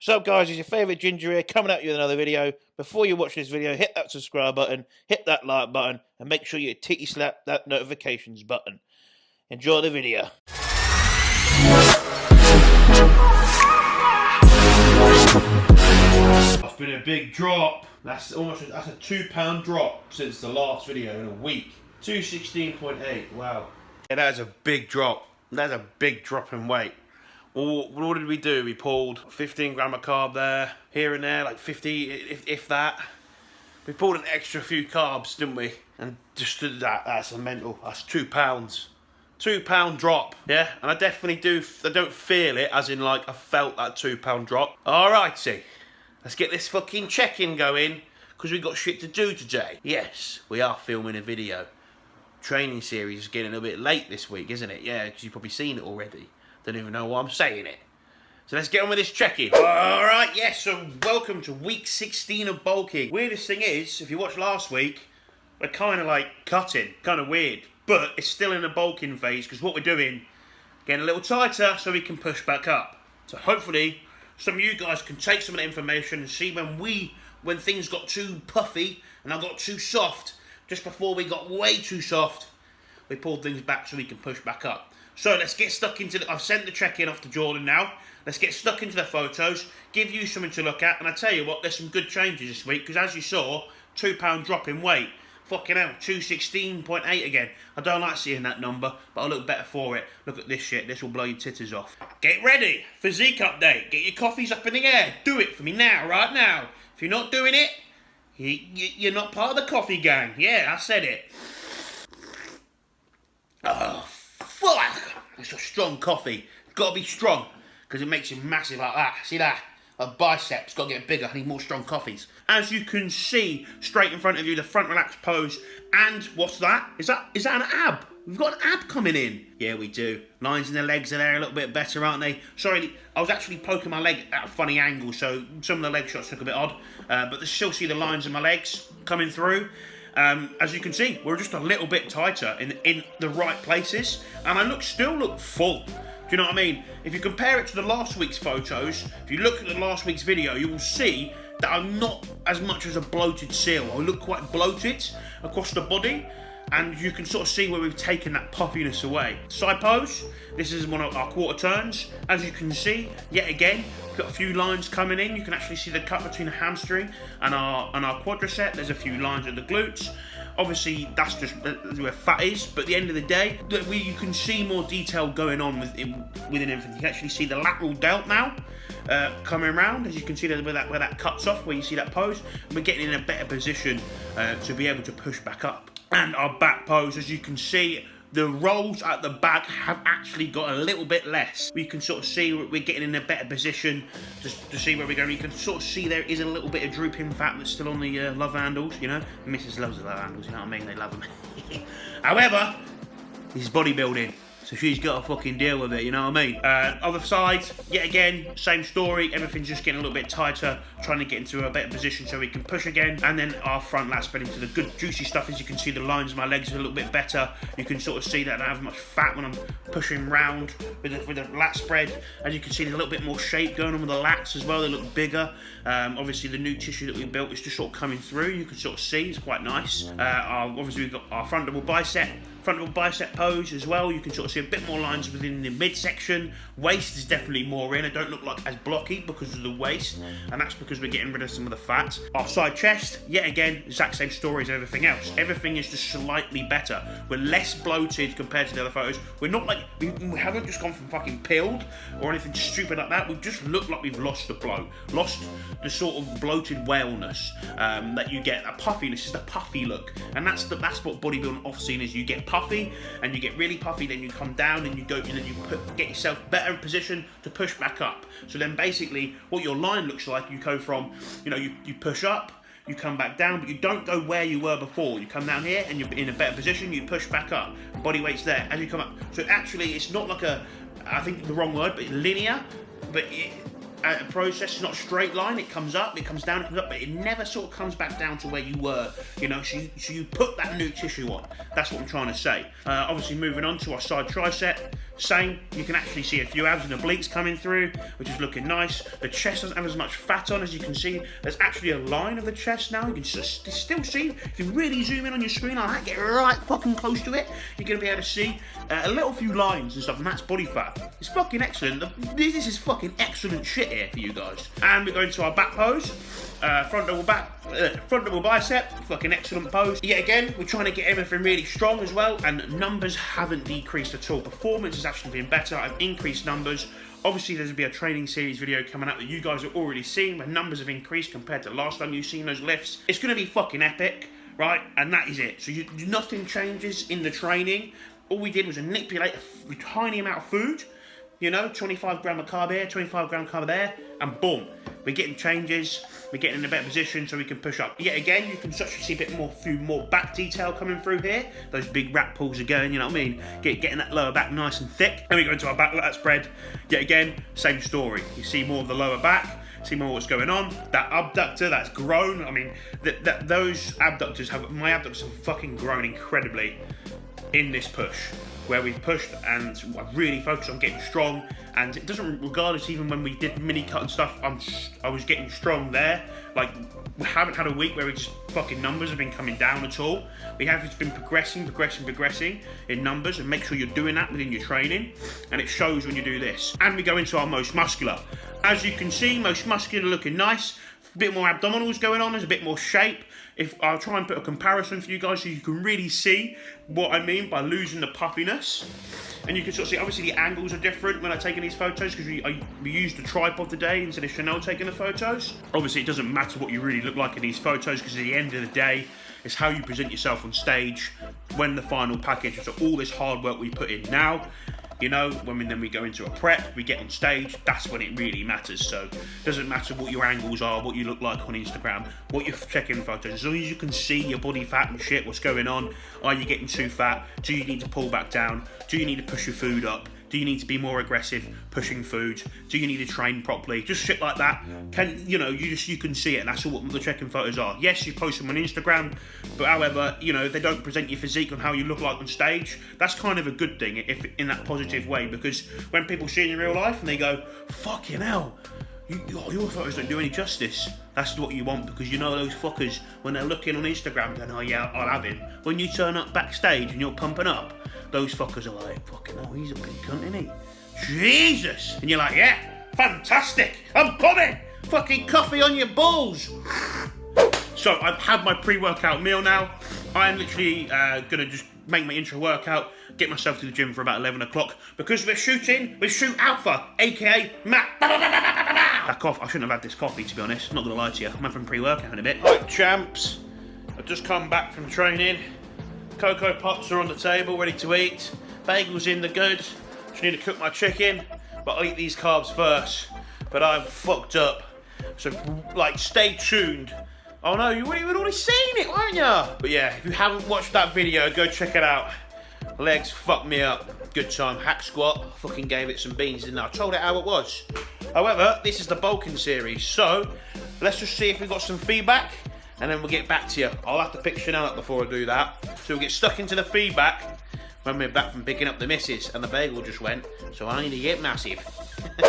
So guys, it's your favourite Ginger here, coming at you with another video. Before you watch this video, hit that subscribe button, hit that like button, and make sure you titty slap that notifications button. Enjoy the video. It's been a big drop. That's a £2 drop since the last video in a week. 216.8, wow. Yeah, that is a big drop. That's a big drop in weight. Well, what did we do? We pulled 15 gram of carb there, here and there, like 50, if that. We pulled an extra few carbs, didn't we? And just did that, that's a mental, that's £2. £2 drop, yeah? And I definitely I don't feel it, as in like I felt that £2 drop. Alrighty, let's get this fucking check-in going, because we've got shit to do today. Yes, we are filming a video. Training series is getting a bit late this week, isn't it? Yeah, because you've probably seen it already. Don't even know why I'm saying it. So let's get on with this check-in. Alright, yes, so welcome to week 16 of bulking. Weirdest thing is, if you watched last week, we're kind of like cutting, kind of weird. But it's still in the bulking phase, because what we're doing, getting a little tighter so we can push back up. So hopefully, some of you guys can take some of the information and see when things got too puffy and I got too soft, just before we got way too soft, we pulled things back so we can push back up. So let's get stuck into I've sent the check-in off to Jordan now. Let's get stuck into the photos, give you something to look at, and I tell you what, there's some good changes this week, because as you saw, £2 drop in weight. Fucking hell, 216.8 again. I don't like seeing that number, but I'll look better for it. Look at this shit, this will blow your titters off. Get ready, physique update. Get your coffees up in the air. Do it for me now, right now. If you're not doing it, you're not part of the coffee gang. Yeah, I said it. Oh, fuck! It's a strong coffee. It's got to be strong, because it makes it massive like that. See that? A biceps got to get bigger. I need more strong coffees. As you can see, straight in front of you, the front relaxed pose. And what's that? Is that an ab? We've got an ab coming in. Yeah, we do. Lines in the legs are there a little bit better, aren't they? Sorry, I was actually poking my leg at a funny angle, so some of the leg shots look a bit odd. But you still see the lines in my legs coming through. As you can see, we're just a little bit tighter in the right places, and I still look full. Do you know what I mean? If you compare it to the last week's photos, if you look at the last week's video, you will see that I'm not as much as a bloated seal. I look quite bloated across the body, and you can sort of see where we've taken that puffiness away. Side pose, this is one of our quarter turns. As you can see, yet again, we've got a few lines coming in. You can actually see the cut between the hamstring and our quadricep. There's a few lines at the glutes. Obviously, that's just where fat is, but at the end of the day, you can see more detail going on within everything. You can actually see the lateral delt now coming around, as you can see where that cuts off, where you see that pose. We're getting in a better position to be able to push back up. And our back pose, as you can see, the rolls at the back have actually got a little bit less. You can sort of see we're getting in a better position to see where we're going. You can sort of see there is a little bit of drooping fat that's still on the love handles, you know. Mrs. loves the love handles, you know what I mean? They love them. However, this is bodybuilding, so she's got to fucking deal with it, you know what I mean? Other side, yet again, same story. Everything's just getting a little bit tighter, trying to get into a better position so we can push again. And then our front lat spread into the good juicy stuff. As you can see, the lines of my legs are a little bit better. You can sort of see that I don't have much fat when I'm pushing round with the lat spread. As you can see, there's a little bit more shape going on with the lats as well. They look bigger. Obviously, the new tissue that we built is just sort of coming through. You can sort of see it's quite nice. Obviously, we've got our front double bicep pose as well. You can sort of see a bit more lines within the midsection. Waist is definitely more in. I don't look like as blocky because of the waist, and that's because we're getting rid of some of the fat. Our side chest, yet again, exact same story as everything else. Everything is just slightly better. We're less bloated compared to the other photos. We're not like, we haven't just gone from fucking peeled or anything stupid like that. We've just looked like we've lost the bloat, lost the sort of bloated whaleness that you get. That puffiness is the puffy look, and that's what bodybuilding off scene is. You get puffy, and you get really puffy, then you come down and you go, and then you get yourself better in position to push back up. So then basically what your line looks like, you go from, you know, you push up, you come back down, but you don't go where you were before. You come down here and you're in a better position, you push back up, body weight's there as you come up. So actually it's not like I think the wrong word, but linear, but a process. It's not a straight line. It comes up, it comes down, it comes up, but it never sort of comes back down to where you were, you know. So you put that new tissue on. That's what I'm trying to say. Obviously, moving on to our side tricep. Same, you can actually see a few abs and obliques coming through, which is looking nice. The chest doesn't have as much fat on, as you can see. There's actually a line of the chest now. You can just still see, if you really zoom in on your screen like that, get right fucking close to it, you're going to be able to see a little few lines and stuff, and that's body fat. It's fucking excellent. This is fucking excellent shit here for you guys. And we're going to our back pose. Front double bicep, fucking excellent pose. Yet again, we're trying to get everything really strong as well, and numbers haven't decreased at all. Performance has actually been better. I've increased numbers. Obviously, there's going to be a training series video coming out that you guys have already seen, where numbers have increased compared to last time you've seen those lifts. It's going to be fucking epic, right? And that is it. So nothing changes in the training. All we did was manipulate a tiny amount of food, you know, 25 gram of carb here, 25 gram carb there, and boom, we're getting changes, we're getting in a better position so we can push up. Yet again, you can start to see a bit more, few more back detail coming through here. Those big rack pulls again, you know what I mean? Getting that lower back nice and thick. Then we go into our back lat spread. Yet again, same story. You see more of the lower back, see more what's going on. That abductor, that's grown. I mean, those abductors my abductors have fucking grown incredibly in this push, where we've pushed and I've really focused on getting strong, and it doesn't, regardless, even when we did mini cut and stuff, I was getting strong there. Like, we haven't had a week where it's fucking numbers have been coming down at all. We have just been progressing in numbers, and make sure you're doing that within your training, and it shows when you do this. And we go into our most muscular. As you can see, most muscular looking nice, a bit more abdominals going on, there's a bit more shape. If I'll try and put a comparison for you guys so you can really see what I mean by losing the puffiness. And you can sort of see, obviously the angles are different when I'm taking these photos, because we used the tripod today instead of Chanel taking the photos. Obviously it doesn't matter what you really look like in these photos, because at the end of the day, it's how you present yourself on stage when the final package. So all this hard work we put in now, you know, then we go into a prep, we get on stage, that's when it really matters. So it doesn't matter what your angles are, what you look like on Instagram, what you're checking photos, as long as you can see your body fat and shit, what's going on. Are you getting too fat? Do you need to pull back down? Do you need to push your food up? Do you need to be more aggressive pushing food? Do you need to train properly? Just shit like that. You can see it, and that's all what the checking photos are. Yes, you post them on Instagram, but however, you know, they don't present your physique on how you look like on stage. That's kind of a good thing, if in that positive way, because when people see it in real life and they go, fucking hell, your photos don't do any justice. That's what you want, because you know those fuckers, when they're looking on Instagram, going, oh yeah, I'll have him. When you turn up backstage and you're pumping up, those fuckers are like, fucking hell, he's a big cunt, isn't he? Jesus! And you're like, yeah, fantastic, I'm coming! Fucking coffee on your balls! So I've had my pre-workout meal now. I'm literally gonna just make my intro workout, get myself to the gym for about 11 o'clock, because we're shooting with Shoot Alpha, aka Matt. Back off, I shouldn't have had this coffee, to be honest, not gonna lie to you. I'm having pre-workout in a bit. Right, champs, I've just come back from training. Cocoa Pops are on the table, ready to eat. Bagels in the good. Just need to cook my chicken, but I'll eat these carbs first. But I've fucked up. So, like, stay tuned. Oh no, you've already seen it, haven't you? But yeah, if you haven't watched that video, go check it out. Legs fucked me up. Good time. Hack squat. I fucking gave it some beans in there. I told it how it was. However, this is the bulking series. So, let's just see if we got some feedback, and then we'll get back to you. I'll have to pick Chanel up before I do that. So we'll get stuck into the feedback when we're back from picking up the missus, and the bagel just went, so I need to get massive.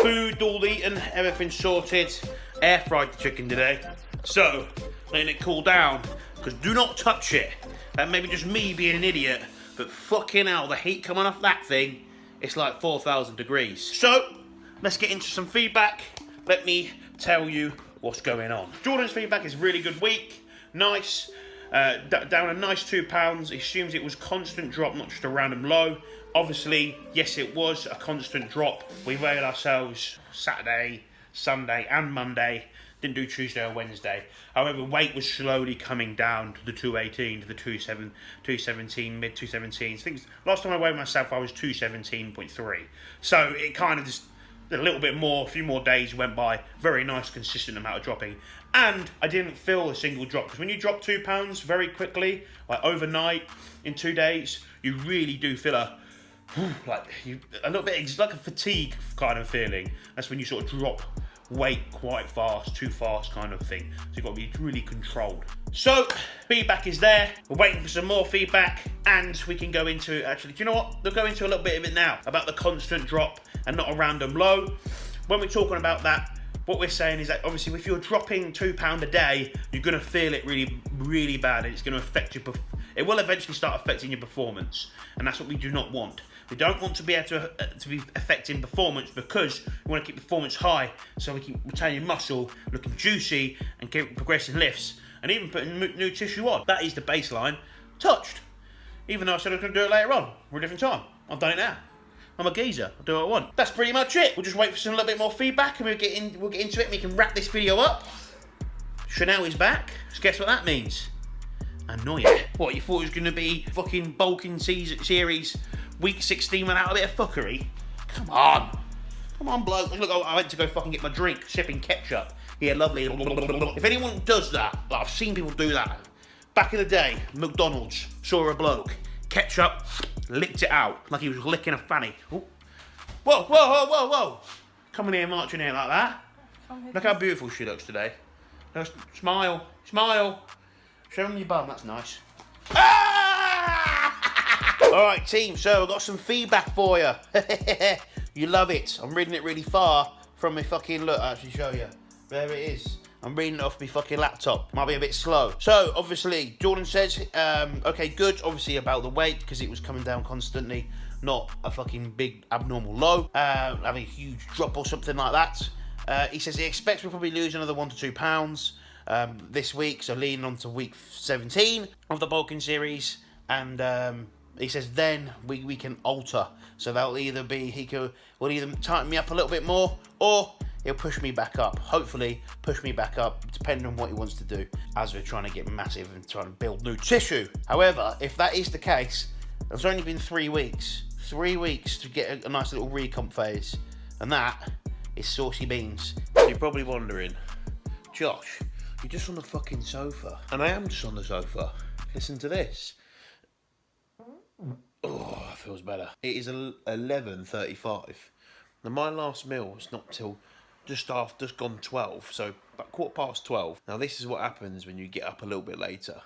Food all eaten, everything sorted. Air fried the chicken today. So, letting it cool down, because do not touch it. That may be just me being an idiot, but fucking hell, the heat coming off that thing, it's like 4,000 degrees. So, let's get into some feedback. Let me tell you what's going on. Jordan's feedback is really good week, nice, down a nice 2 pounds. He assumes it was constant drop, not just a random low. Obviously, yes, it was a constant drop. We weighed ourselves Saturday, Sunday and Monday. Didn't do Tuesday or Wednesday. However, weight was slowly coming down to the 218, to the 217, mid 217s. Things. Last time I weighed myself, I was 217.3. So it kind of just a little bit more, a few more days went by. Very nice, consistent amount of dropping. And I didn't feel a single drop. Because when you drop 2 pounds very quickly, like overnight, in 2 days, you really do feel a little bit, it's like a fatigue kind of feeling. That's when you sort of drop weight quite fast, too fast kind of thing. So you've got to be really controlled. So feedback is there. We're waiting for some more feedback, and we can go into, actually, do you know what? We'll go into a little bit of it now about the constant drop and not a random low. When we're talking about that, what we're saying is that obviously if you're dropping £2 a day, you're going to feel it really, really bad, and it's going to affect your, it will eventually start affecting your performance, and that's what we do not want. We don't want to be able to be affecting performance, because we want to keep performance high, so we keep retaining muscle, looking juicy, and keep progressing lifts, and even putting new tissue on. That is the baseline touched. Even though I said I was going to do it later on, or a different time, I've done it now. I'm a geezer. I'll do what I want. That's pretty much it. We'll just wait for some little bit more feedback, and we'll get into it, and we can wrap this video up. Chanel is back. So guess what that means? Annoying. What, you thought it was going to be fucking bulking series week 16 without a bit of fuckery? Come on. Come on, bloke. Look, I went to go fucking get my drink, sipping ketchup. Yeah, lovely. If anyone does that, like I've seen people do that. Back in the day, McDonald's, saw a bloke, ketchup, licked it out like he was licking a fanny. Ooh. Whoa, whoa, whoa, whoa, whoa. Coming here, marching here like that. Look how beautiful she looks today. Smile, smile. Show them your bum, that's nice. Ah! Alright team, so I've got some feedback for you. You love it. I'm reading it really far from my fucking, look, I'll actually show you. There it is. I'm reading it off my fucking laptop. Might be a bit slow. So, obviously, Jordan says, okay, good. Obviously, about the weight, because it was coming down constantly. Not a fucking big abnormal low. Having a huge drop or something like that. He says he expects we'll probably lose another 1 to 2 pounds this week. So, leaning on to week 17 of the bulking series. And he says then we can alter. So, that'll either be, will either tighten me up a little bit more, or he'll push me back up. Hopefully, push me back up, depending on what he wants to do, as we're trying to get massive and trying to build new tissue. However, if that is the case, it's only been 3 weeks. 3 weeks to get a nice little recomp phase. And that is saucy beans. So you're probably wondering, Josh, you're just on the fucking sofa. And I am just on the sofa. Listen to this. Oh, that feels better. It is 11:35. Now, my last meal was not till just gone 12, so about 12:15. Now this is what happens when you get up a little bit later.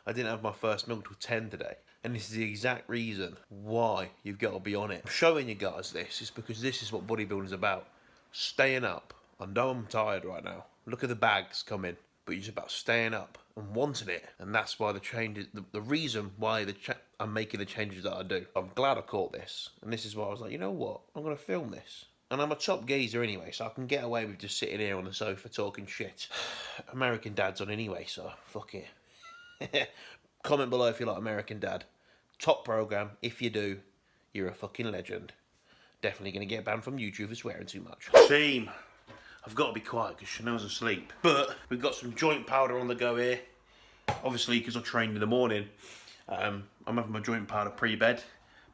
I didn't have my first meal till 10 today, and this is the exact reason why you've got to be on it. I'm showing you guys this is because this is what bodybuilding is about. Staying up. I know I'm tired right now. Look at the bags coming, but it's about staying up and wanting it, and that's why the changes. The reason why I'm making the changes that I do. I'm glad I caught this, and this is why I was like, you know what? I'm gonna film this. And I'm a top geezer anyway, so I can get away with just sitting here on the sofa talking shit. American Dad's on anyway, so fuck it. Comment below if you like American Dad. Top programme. If you do, you're a fucking legend. Definitely going to get banned from YouTube for swearing too much. Team, I've got to be quiet because Chanel's asleep. But we've got some joint powder on the go here. Obviously, because I trained in the morning, I'm having my joint powder pre-bed.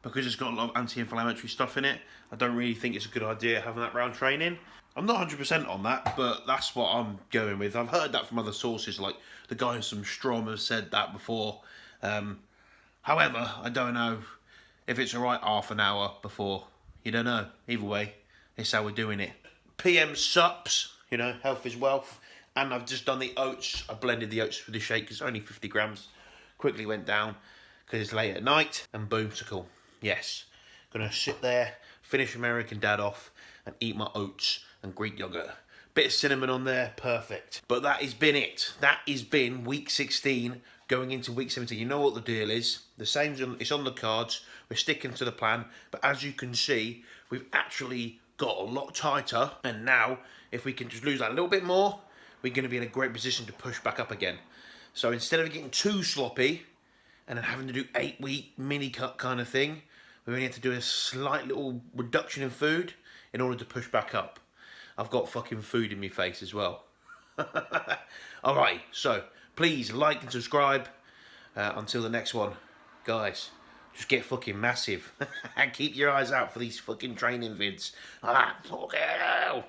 Because it's got a lot of anti-inflammatory stuff in it, I don't really think it's a good idea having that round training. I'm not 100% on that, but that's what I'm going with. I've heard that from other sources, like the guy from Strom has said that before. However, I don't know if it's alright half an hour before. You don't know. Either way, it's how we're doing it. PM sups, you know, health is wealth. And I've just done the oats. I blended the oats with the shake, it's only 50 grams. Quickly went down because it's late at night, and boomsicle. Yes, gonna sit there, finish American Dad off, and eat my oats and Greek yogurt. Bit of cinnamon on there, perfect. But that has been it. That has been week 16 going into week 17. You know what the deal is. The same's it's on the cards. We're sticking to the plan. But as you can see, we've actually got a lot tighter. And now, if we can just lose that a little bit more, we're going to be in a great position to push back up again. So instead of getting too sloppy and then having to do 8-week mini cut kind of thing, we only have to do a slight little reduction in food in order to push back up. I've got fucking food in my face as well. Alright, so please like and subscribe. Until the next one, guys, just get fucking massive. And keep your eyes out for these fucking training vids. Ah, fuck hell.